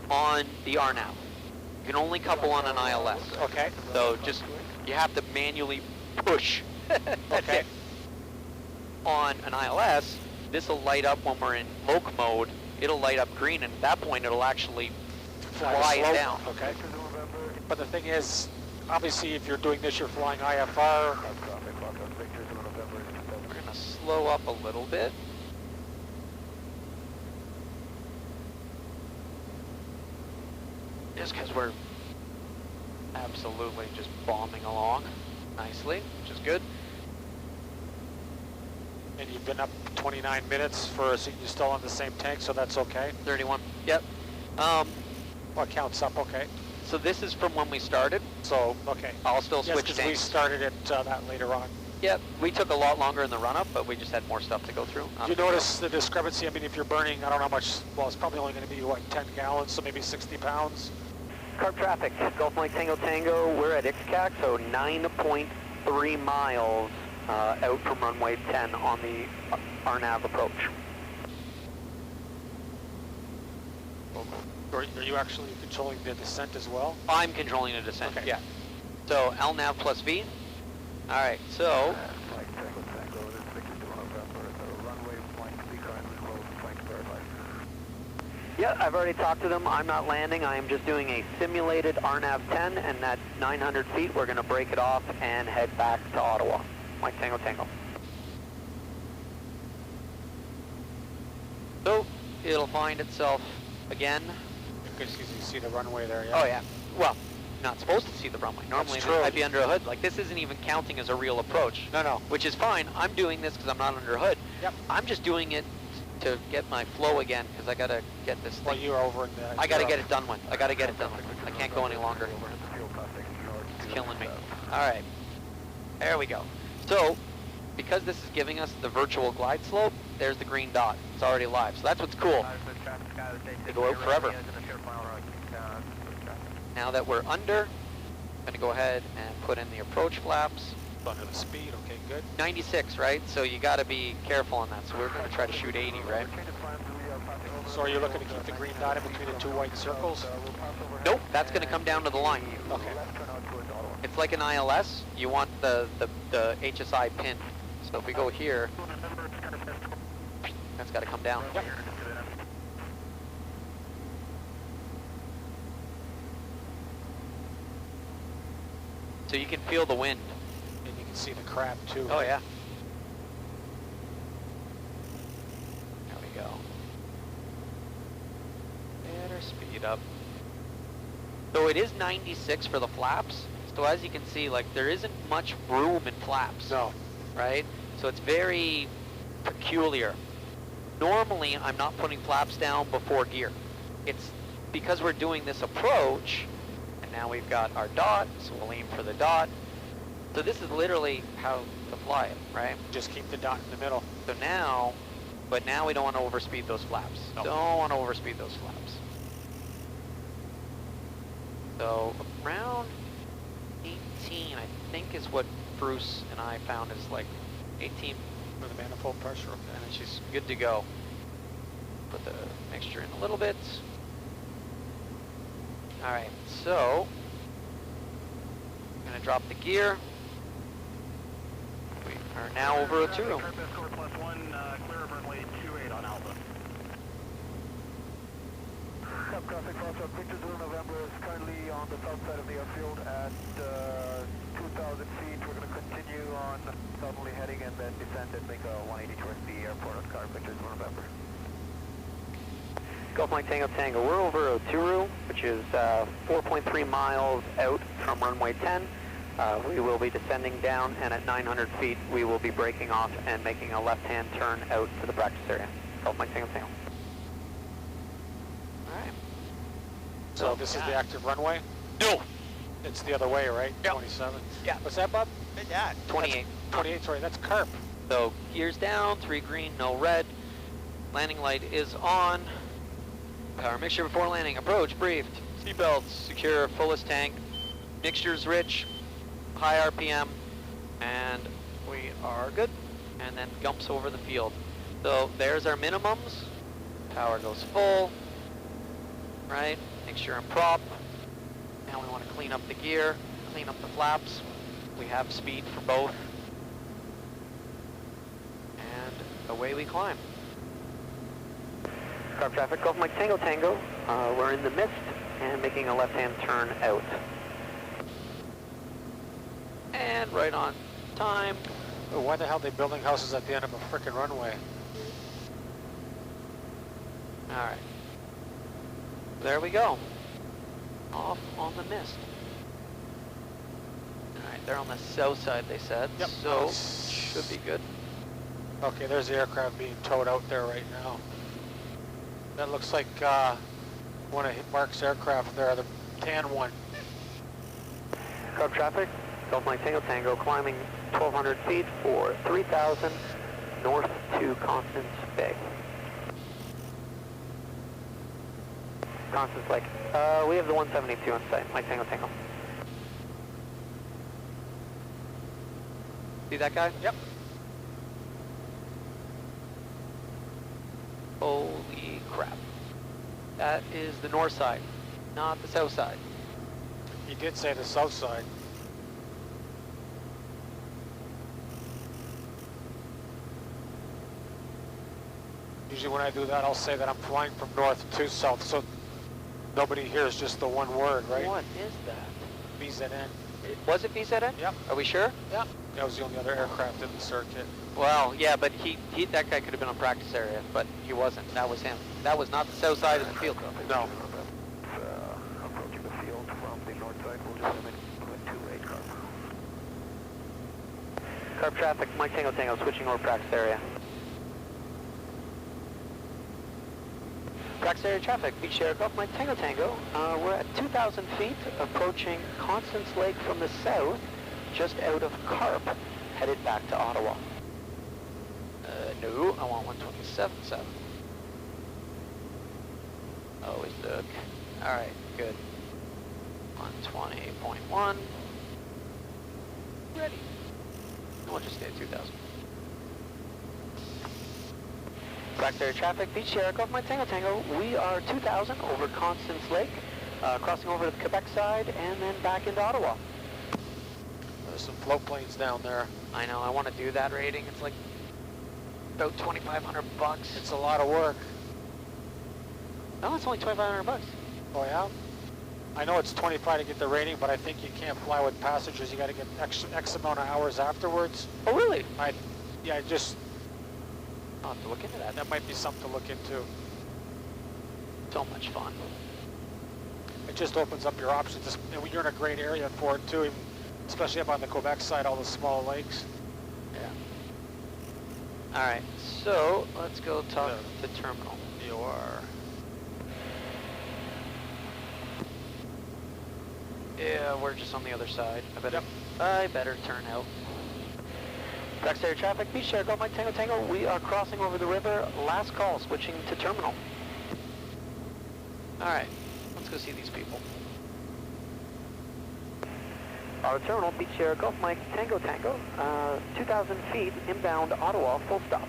on the RNAV. You can only couple on an ILS. Okay. So just, you have to manually push. That's Okay. it. On an ILS, this will light up when we're in loc mode. It'll light up green, and at that point it'll actually fly it down. Okay. But the thing is, obviously if you're doing this, you're flying IFR. We're going to slow up a little bit. just because we're absolutely just bombing along nicely, which is good. And you've been up 29 minutes for, so you're still on the same tank, so that's okay? 31. Yep. Well, counts up, okay. So this is from when we started. So, okay. I'll still Yes, switch because we tanks. started it that later on. Yep. We took a lot longer in the run-up, but we just had more stuff to go through. Did you notice the discrepancy? I mean, if you're burning, I don't know how much, well, it's probably only going to be, what, 10 gallons, so maybe 60 pounds? Carb traffic, Gulf Mike Tango Tango, we're at Ixcac, so 9.3 miles out from runway 10 on the RNAV approach. Are you actually controlling the descent as well? I'm controlling the descent, Okay. yeah. So LNAV plus V. All right, so Flight Tango Tango, this is Victor to November. The runway might be currently closed, flight verified. yeah, I've already talked to them. I'm not landing. I am just doing a simulated RNAV 10, and at 900 feet, we're going to break it off and head back to Ottawa. Mike Tango Tango. So it'll find itself again. Because you see the runway there, yeah? Oh yeah. Well, not supposed to see the runway. Normally That's true. I'd be under a hood. Like this isn't even counting as a real approach. No. Which is fine. I'm doing this because I'm not under a hood. Yep. I'm just doing it to get my flow again because I gotta get this Well, thing. you're over in the... I gotta get it done with. I gotta get it done with. I can't go any longer. It's killing me. All right. There we go. So, because this is giving us the virtual glide slope, there's the green dot. It's already live. So that's what's cool. They go out forever. Now that we're under, I'm going to go ahead and put in the approach flaps. Under the speed, okay, good. 96, right? So you got to be careful on that. So we're going to try to shoot 80, right? So are you looking to keep the green dot in between the two white circles? Nope, that's going to come down to the line. Okay. It's like an ILS. You want the HSI pin. So if we go here, that's got to come down. Yep. So you can feel the wind. And you can see the crab too. Oh yeah. There we go. Better speed up. So it is 96 for the flaps. So as you can see, like there isn't much room in flaps. No. Right? So it's very peculiar. Normally, I'm not putting flaps down before gear. It's because we're doing this approach, and now we've got our dot, so we'll aim for the dot. So this is literally how to fly it, right? Just keep the dot in the middle. So now, but now we don't want to overspeed those flaps. No. Don't want to overspeed those flaps. So around 18, I think is what Bruce and I found is like 18. For the manifold pressure, okay. And she's good to go. Put the mixture in a little bit. All right, so I'm gonna drop the gear. We are now over a 2 room. Traffic Foxtrot Victor Zulu November is currently on the south side of the airfield at 2,000 feet. We're going to continue on southerly heading and then descend and make a 180 towards the airport on car Victor Zulu November. Gulf Mike Tango Tango, we're over Oturu, which is 4.3 miles out from runway 10. We will be descending down, and at 900 feet, we will be breaking off and making a left-hand turn out to the practice area. Gulf Mike Tango Tango. All right. So this is the active runway? No. It's the other way, right? Yep. 27? Yeah. What's that, Bob? Yeah, 28. 28, sorry, that's carp. So gears down, 3 green, no red. Landing light is on. Power mixture before landing. Approach briefed. Seatbelts secure. Fullest tank. Mixture's rich. High RPM. And we are good. And then gumps over the field. So there's our minimums. Power goes full. Right? Mixture and prop. Now we want to clean up the gear. Clean up the flaps. We have speed for both. And away we climb. Carb traffic, Gulf Mike Tango Tango. We're in the mist and making a left-hand turn out. And right on time. Oh, why the hell are they building houses at the end of a frickin' runway? All right. There we go. off on the mist. Alright, they're on the south side, they said. Yep. So, should be good. Okay, there's the aircraft being towed out there right now. That looks like one of Mark's aircraft there, the tan one. Carb traffic, Golf Mike Tango Tango, climbing 1,200 feet for 3,000 north to Constance Bay. Constance Lake. We have the 172 in sight, Mike Tango Tango. See that guy? Yep. Holy crap. That is the north side, not the south side. He did say the south side. Usually when I do that, I'll say that I'm flying from north to south, so nobody hears just the one word, right? What is that? VZN. Was it VZN? Yep. Are we sure? Yep. That was the only other aircraft in the circuit. Well, yeah, but that guy could have been on practice area, but he wasn't. That was him. That was not the south side of the field, though. No. Approaching the field from the north side, we'll just limit 28 carb. Carb traffic, Mike Tango Tango, switching over practice area. Practice area traffic, Beach Air Golf Mike Tango Tango. We're at 2,000 feet, approaching Constance Lake from the south, just out of Carp, headed back to Ottawa. No, I want 127.7. Always look. Alright, good. 120.1. Ready. And we'll just stay at 2,000. Practice area traffic, Beach Air Golf Mike Tango Tango. We are 2,000 over Constance Lake, crossing over to the Quebec side, and then back into Ottawa. There's some float planes down there. I know, I want to do that rating. It's like about 2,500 bucks. It's a lot of work. No, it's only 2,500 bucks. Oh yeah? I know it's 25 to get the rating, but I think you can't fly with passengers. You got to get X amount of hours afterwards. Oh, really? Yeah, just I'll have to look into that. that might be something to look into. So much fun. It just opens up your options. And you're in a great area for it too, especially up on the Quebec side, all the small lakes. Yeah. All right, so let's go talk to the terminal. VOR. Yeah, we're just on the other side. I better turn out. Practice area traffic, Beach Air Golf Mike Tango Tango. We are crossing over the river. Last call, switching to terminal. All right, let's go see these people. Our terminal, Beach Air Golf Mike Tango Tango. 2,000 feet inbound Ottawa, full stop.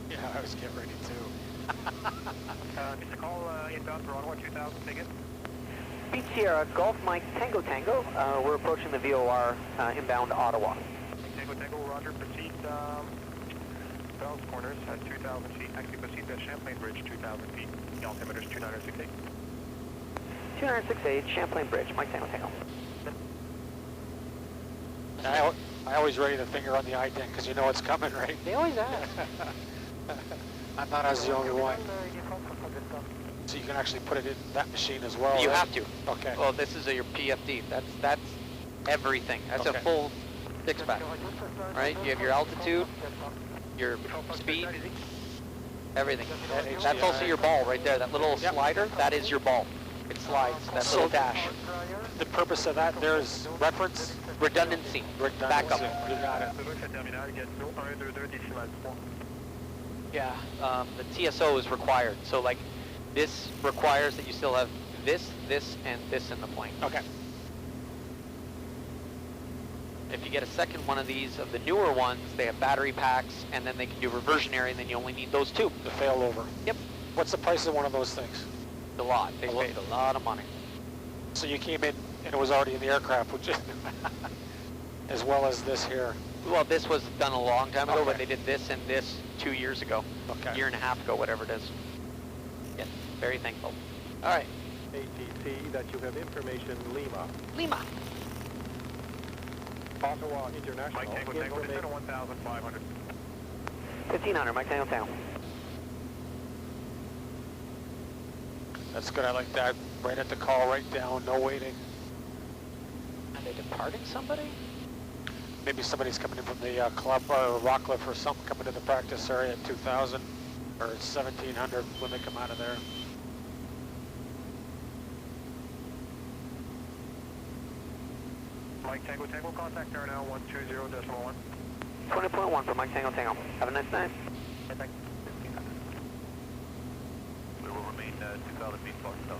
Yeah, I was getting ready too. Mr. Call inbound for Ottawa, 2,000 ticket. Beach Sierra Golf Mike Tango Tango. We're approaching the VOR inbound Ottawa. Tango Tango, roger, proceed Bell's Corners at 2,000 feet. Actually proceed to Champlain Bridge, 2,000 feet. The altimeter's 2968. 2968 Champlain Bridge, Mike Tango Tango. I always ready the finger on the ident because you know it's coming, right? They always ask. I thought I was the only one. So you can actually put it in that machine as well. You right? have to. Okay. Well, this is your PFD. That's everything. That's Okay. a full six-pack, right? You have your altitude, your speed, everything. That's also your ball right there. That little slider, that is your ball. It slides, that little dash. The purpose of that, there's reference. Redundancy. Back up. You got it. Yeah, the TSO is required. So like, this requires that you still have this, and this in the plane. Okay. If you get a second one of these, of the newer ones, they have battery packs, and then they can do reversionary, and then you only need those two. The failover. Yep. What's the price of one of those things? A lot. They paid a lot of money. So you came in and it was already in the aircraft, which is as well as this here. Well, this was done a long time ago, Okay. but they did this and this 2 years ago. Okay. Year and a half ago, whatever it is. Yeah, very thankful. All right. ATC that you have information Lima. Lima. Ottawa International. Mike Tango Tango, descend to 1,500. 1500, Mike Tango Tango. That's good, I like that. Right at the call, right down, no waiting. Are they departing somebody? Maybe somebody's coming in from the club or Rockcliffe or something, coming to the practice area at 2000 or 1700 when they come out of there. Mike Tango Tango, contact there now, 120.1. 20.1 for Mike Tango Tango. Have a nice night. We will remain 2,000 feet plus, no.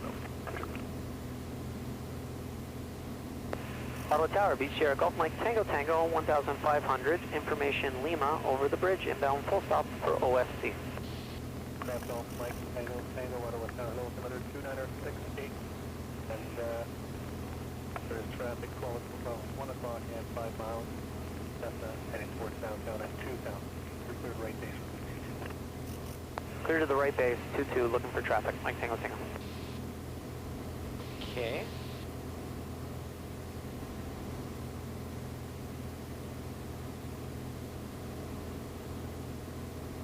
Ottawa Tower, Beach Sierra Golf Mike Tango Tango, 1,500. Information Lima over the bridge, inbound full stop for OFC. Golf Mike Tango Tango, Ottawa Tower, altimeter 2968. And there's traffic flowing from 1 o'clock and 5 miles. That's heading towards downtown at 2,000. We're clear right base for 22. Clear to the right base, 22, looking for traffic. Mike Tango Tango. Okay.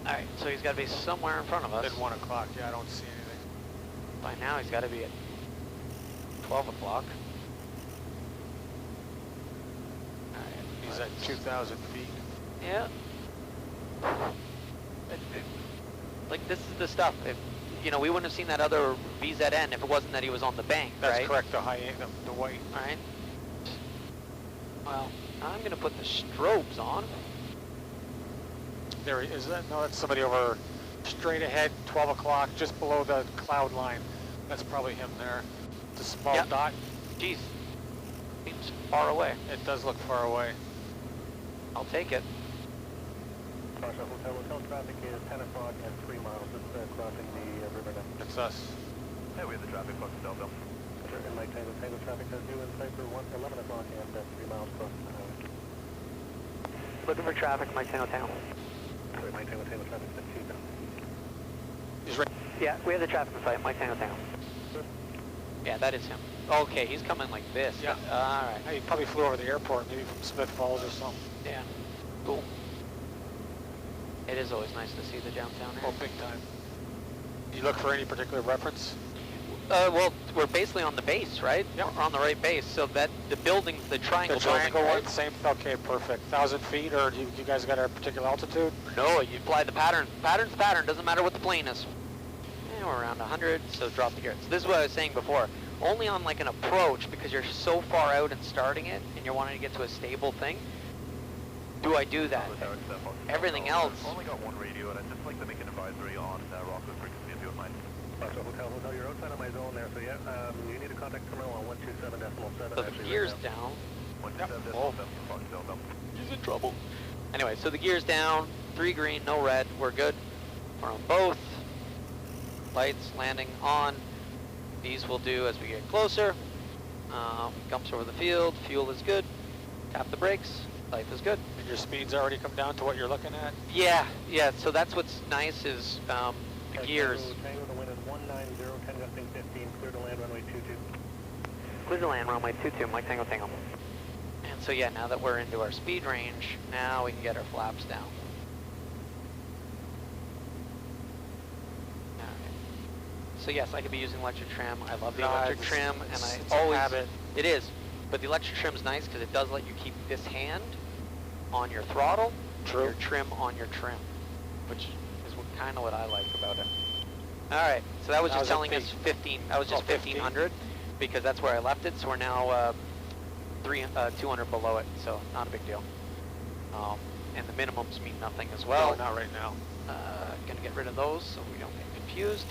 Alright, so he's got to be somewhere in front of us. Then 1 o'clock, yeah, I don't see anything. By now he's got to be at 12 o'clock. He's at 2,000 feet. Yeah. Like, this is the stuff. If, you know, we wouldn't have seen that other VZN if it wasn't that he was on the bank, That's right? correct, the high, the white. All right. Well, I'm going to put the strobes on. There he is. No, that's somebody over straight ahead, 12 o'clock, just below the cloud line. That's probably him there. The small Yep. dot. Jeez. Seems far away. It does look far away. I'll take it. Pasha Hotel traffic is 10 o'clock and 3 miles. It's crossing the river now. It's us. Yeah, we have the traffic flux Delta. And Mike Tango Tango traffic has due in sight for 11 o'clock and 3 miles crossing the highway. Looking for traffic, Mike Tango Tango. Sorry, Mike Tango Tango traffic at 2,000. He's right. Yeah, we have the traffic in sight, Mike Tango Tango. Yeah, that is him. Okay, he's coming like this. Yeah. All right. He probably flew over the airport, maybe from Smith Falls or something. Yeah. Cool. It is always nice to see the downtown Oh, area. big time. You look for any particular reference? Well, we're basically on the base, right? Yep. We're on the right base, so that the building's the triangle The triangle building, one, right? same. Okay, perfect. 1,000 feet, or do you guys got a particular altitude? No, you apply the pattern. Pattern's pattern, doesn't matter what the plane is. Yeah, we're around 100, so drop the gear. So this is what I was saying before. Only on like an approach, because you're so far out and starting it, and you're wanting to get to a stable thing, do I do that. Everything else. I've only got one radio, and I'd just like to make an advisory on Rockcliffe frequency, if you don't mind. Pasha Hotel, you're outside of my zone there, so yeah, you need to contact terminal on 127.7. So the gear's down. 127.7 Fox Delta. He's in trouble. Anyway, so the gear's down, 3 green, no red, we're good. We're on both. Lights, landing on. These will do as we get closer. Gumps over the field, fuel is good. Tap the brakes, life is good. And your speed's already come down to what you're looking at? Yeah, so that's what's nice is the gears. Tango, the wind is 190, 10 gusting 15, clear to land runway 22. Clear to land, runway 22, Mike Tango Tango. And so yeah, now that we're into our speed range, now we can get our flaps down. So yes, I could be using electric trim. I love the electric trim, and I it's always... a habit. It is, but the electric trim's nice because it does let you keep this hand on your throttle, True. your trim on your trim, which is kind of what I like about it. All right, so that was just telling us 15. That was just 1,500 because that's where I left it. So we're now 200 below it, so not a big deal. And the minimums mean nothing as well. No, not right now. Gonna get rid of those so we don't get confused.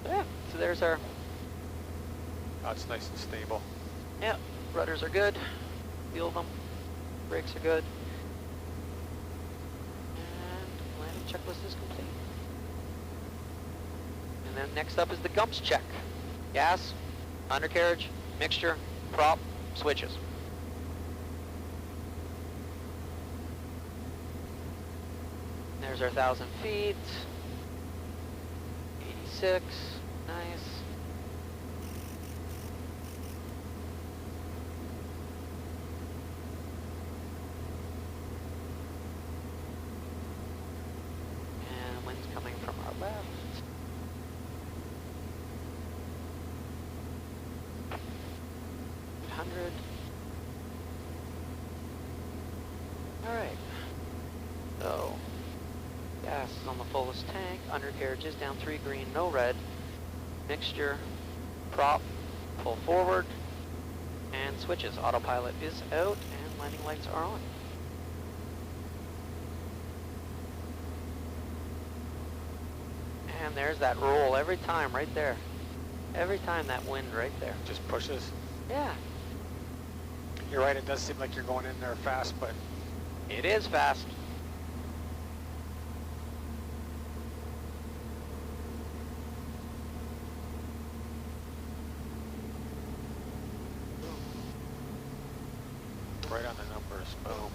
Yeah, so there's our, Oh, it's nice and stable. yeah, rudders are good, feel them, brakes are good, and landing checklist is complete. And then next up is the gumps check. Gas, undercarriage, mixture, prop, switches. There's our 1,000 feet, 86, nice. And wind's coming from our left. 100. Alright. So, gas is on the fullest tank, undercarriages down 3 green, no red. Mixture, prop, pull forward, and switches. Autopilot is out, and landing lights are on. And there's that roll every time right there. Every time that wind right there. Just pushes. Yeah, You're right, it does seem like you're going in there fast, but it is fast. right on the numbers. Boom.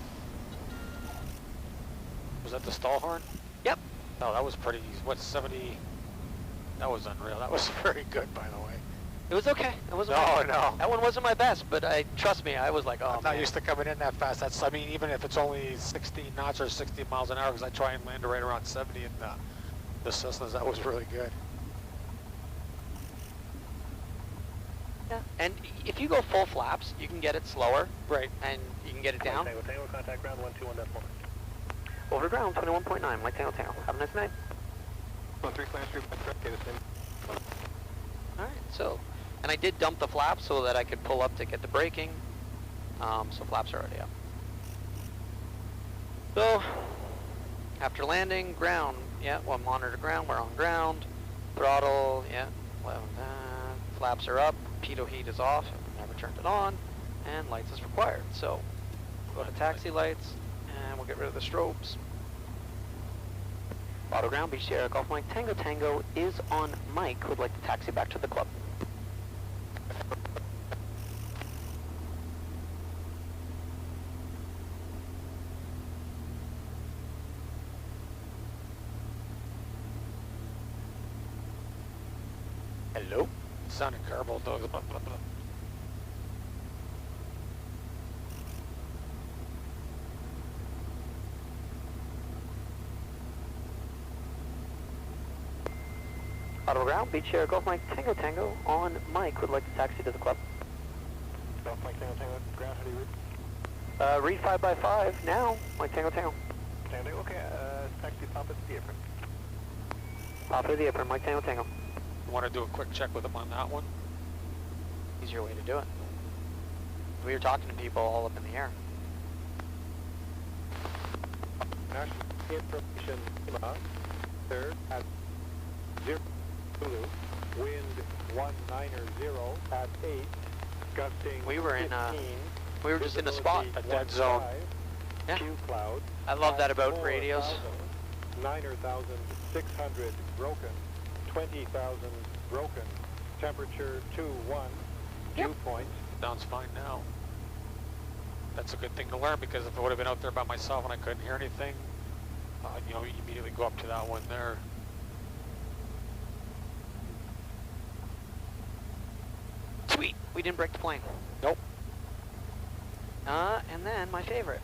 Was that the stall horn? Yep. Oh, that was pretty easy. What, 70? That was unreal. That was very good, by the way. It was okay. It wasn't. No. That one wasn't my best, but trust me, I was like, oh, I'm not man. used to coming in that fast. That's, I mean, even if it's only 16 knots or 60 miles an hour, because I try and land right around 70 in the Cessnas, that was really good. Yeah. And if you go full flaps, you can get it slower. Right. And you can get it down. Tango, Tango, contact ground 121.1. Over ground, 21.9, Mike Tango Tango. Have a nice night. 13 Clarence Street, Alright, so, and I did dump the flaps so that I could pull up to get the braking. So flaps are already up. So, after landing, ground, yeah, well, monitor ground, we're on ground. Throttle, yeah, well, flaps are up, pitot heat is off, never turned it on, and lights is required. So, we'll go to taxi lights, and we'll get rid of the strobes. Auto ground, Beach Sierra Golf Mike Tango Tango is on Mike, who would like to taxi back to the club. Hello? Sounded garbled, though. Auto ground, Beach Sierra Golf Mike Tango Tango on Mike, would like to taxi to the club. Golf Mike Tango, Tango, ground, how do you read? Read 5x5 now, Mike Tango Tango. Tango, Tango, okay, taxi top at the apron. Top of the apron, Mike Tango Tango. Want to do a quick check with him on that one? Easier way to do it. We were talking to people all up in the air. National information, third at 0 Zulu, wind 190 at 8, gusting We were in 15, we were just in a spot. A dead zone. Yeah. Q cloud. I love that about radios. 9,600 broken, 20,000 broken, temperature 21, Yep. dew point. Sounds fine now. That's a good thing to learn, because if I would have been out there by myself and I couldn't hear anything, you know, you immediately go up to that one there. Sweet, we didn't break the plane. Nope. And then my favorite.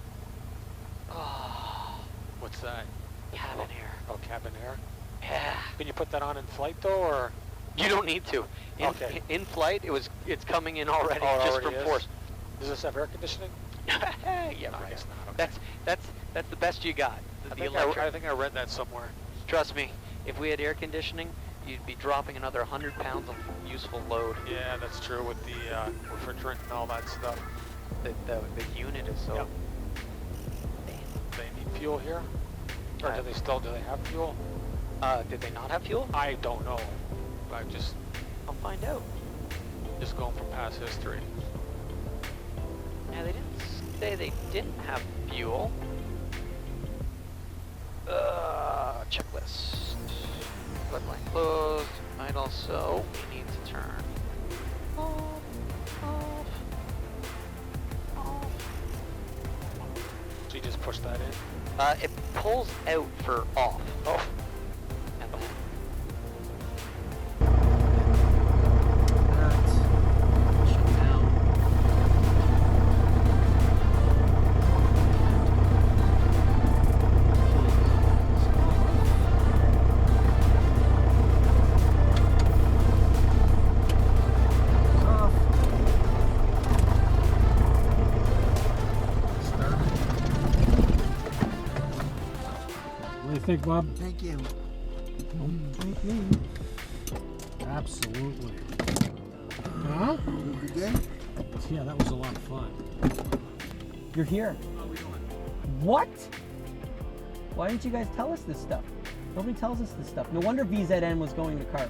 Oh, What's that? cabin air. Oh, cabin air. Yeah. Can you put that on in flight though, or? You don't need to. Okay. In flight, it's coming in already, Oh, it just already from is? force. Does this have air conditioning? Yeah, No, right. it's not. Okay. That's the best you got. I The think electric. I think I read that somewhere. Trust me, if we had air conditioning, you'd be dropping another 100 pounds of useful load. Yeah, that's true with the refrigerant and all that stuff. The unit is so. Yep. They need fuel here? Or do they have fuel? Did they not have fuel? I don't know. I'm just I'll find out. going from past history. Yeah, they didn't say they didn't have fuel. Checklist. Flood line closed. Idle, so we need to turn off, off, off. So you just push that in? It pulls out for off. Oh. And then Shut down. Off. think, Bob? Thank you. Don't thank me. Absolutely. Huh? You good? Yeah, that was a lot of fun. You're here. What? Why didn't you guys tell us this stuff? Nobody tells us this stuff. No wonder VZN was going to carp.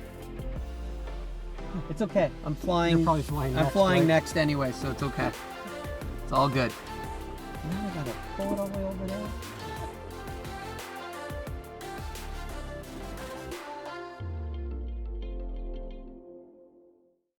It's okay. I'm flying. You're probably flying I'm next, flying right? next anyway, so it's okay. It's all good. Now I gotta pull it all the way over there.